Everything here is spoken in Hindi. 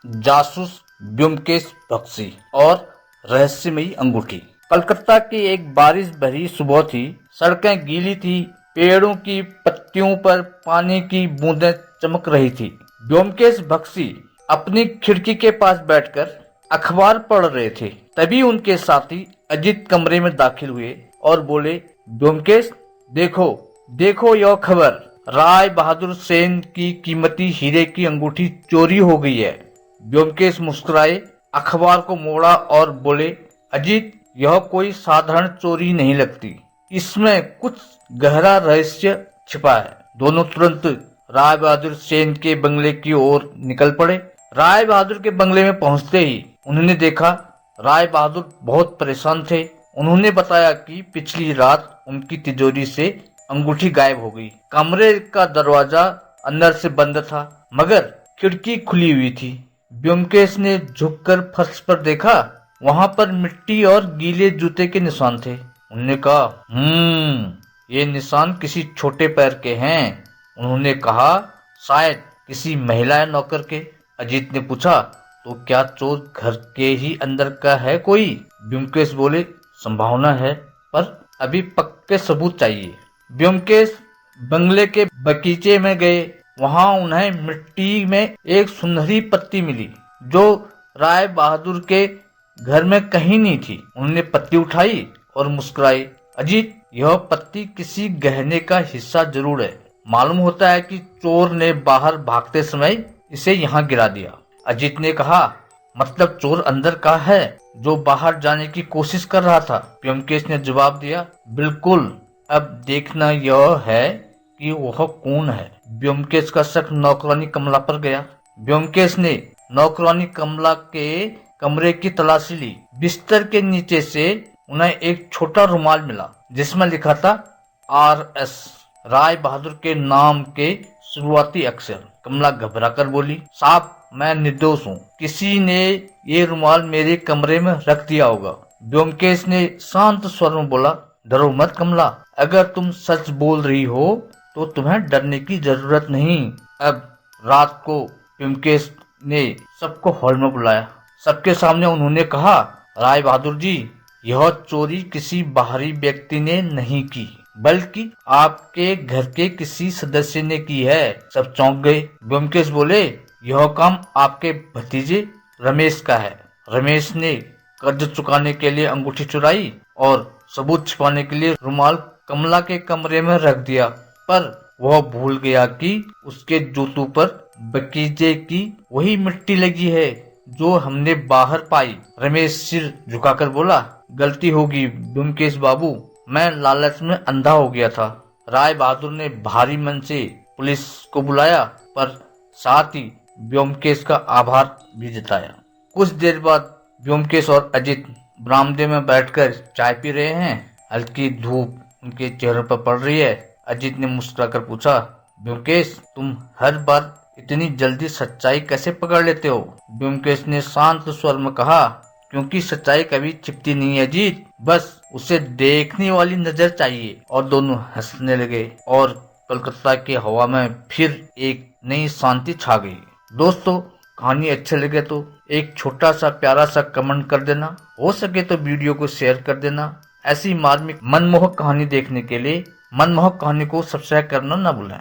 जासूस ब्योमकेश बख्शी और रहस्यमयी अंगूठी। कलकत्ता की एक बारिश भरी सुबह थी। सड़कें गीली थी, पेड़ों की पत्तियों पर पानी की बूंदें चमक रही थी। ब्योमकेश बख्शी अपनी खिड़की के पास बैठकर अखबार पढ़ रहे थे। तभी उनके साथी अजीत कमरे में दाखिल हुए और बोले, ब्योमकेश, देखो देखो यह खबर, राय बहादुर सेन की कीमती हीरे की अंगूठी चोरी हो गई है। ब्योमकेश मुस्कुराए, अखबार को मोड़ा और बोले, अजीत, यह कोई साधारण चोरी नहीं लगती, इसमें कुछ गहरा रहस्य छिपा है। दोनों तुरंत राय बहादुर सेन के बंगले की ओर निकल पड़े। राय बहादुर के बंगले में पहुंचते ही उन्होंने देखा राय बहादुर बहुत परेशान थे। उन्होंने बताया कि पिछली रात उनकी तिजोरी से अंगूठी गायब हो गई। कमरे का दरवाजा अंदर से बंद था, मगर खिड़की खुली हुई थी। ब्योमकेश ने झुककर फर्श पर देखा, वहां पर मिट्टी और गीले जूते के निशान थे। उन्होंने कहा, ये निशान किसी छोटे पैर के हैं। उन्होंने कहा, शायद किसी महिला या नौकर के। अजीत ने पूछा, तो क्या चोर घर के ही अंदर का है कोई? ब्योमकेश बोले, संभावना है, पर अभी पक्के सबूत चाहिए। ब्योमकेश बंगले के बगीचे में गए। वहां उन्हें मिट्टी में एक सुनहरी पत्ती मिली, जो राय बहादुर के घर में कहीं नहीं थी। उन्होंने पत्ती उठाई और मुस्कुराई। अजीत, यह पत्ती किसी गहने का हिस्सा जरूर है। मालूम होता है कि चोर ने बाहर भागते समय इसे यहाँ गिरा दिया। अजीत ने कहा, मतलब चोर अंदर का है जो बाहर जाने की कोशिश कर रहा था? ब्योमकेश ने जवाब दिया, बिल्कुल। अब देखना यह है कि वह कौन है। ब्योमकेश का शक नौकरानी कमला पर गया। ब्योमकेश ने नौकरानी कमला के कमरे की तलाशी ली। बिस्तर के नीचे से उन्हें एक छोटा रुमाल मिला, जिसमें लिखा था RS, राय बहादुर के नाम के शुरुआती अक्षर। कमला घबराकर बोली, साहब, मैं निर्दोष हूँ, किसी ने ये रुमाल मेरे कमरे में रख दिया होगा। ब्योमकेश ने शांत स्वर में बोला, डरो मत कमला, अगर तुम सच बोल रही हो तो तुम्हें डरने की जरूरत नहीं। अब रात को ब्योमकेश ने सबको हॉल में बुलाया। सबके सामने उन्होंने कहा, राय बहादुर जी, यह चोरी किसी बाहरी व्यक्ति ने नहीं की, बल्कि आपके घर के किसी सदस्य ने की है। सब चौंक गए। ब्योमकेश बोले, यह काम आपके भतीजे रमेश का है। रमेश ने कर्ज चुकाने के लिए अंगूठी चुराई और सबूत छिपाने के लिए रुमाल कमला के कमरे में रख दिया, पर वह भूल गया कि उसके जूतों पर बकीजे की वही मिट्टी लगी है जो हमने बाहर पाई। रमेश सिर झुकाकर बोला, गलती होगी ब्योमकेश बाबू, मैं लालच में अंधा हो गया था। राय बहादुर ने भारी मन से पुलिस को बुलाया, पर साथ ही ब्योमकेश का आभार भी जताया। कुछ देर बाद ब्योमकेश और अजीत बरामदे में बैठकर चाय पी रहे हैं। हल्की धूप उनके चेहरे पर पड़ रही है। अजीत ने मुस्कुराकर पूछा, ब्योमकेश, तुम हर बार इतनी जल्दी सच्चाई कैसे पकड़ लेते हो? ब्योमकेश ने शांत स्वर में कहा, क्योंकि सच्चाई कभी छिपती नहीं है अजीत, बस उसे देखने वाली नजर चाहिए। और दोनों हंसने लगे और कलकत्ता की हवा में फिर एक नई शांति छा गई। दोस्तों, कहानी अच्छी लगे तो एक छोटा सा प्यारा सा कमेंट कर देना, हो सके तो वीडियो को शेयर कर देना। ऐसी मार्मिक मनमोहक कहानी देखने के लिए मनमोहक कहानी को सब्सक्राइब करना न भूलें।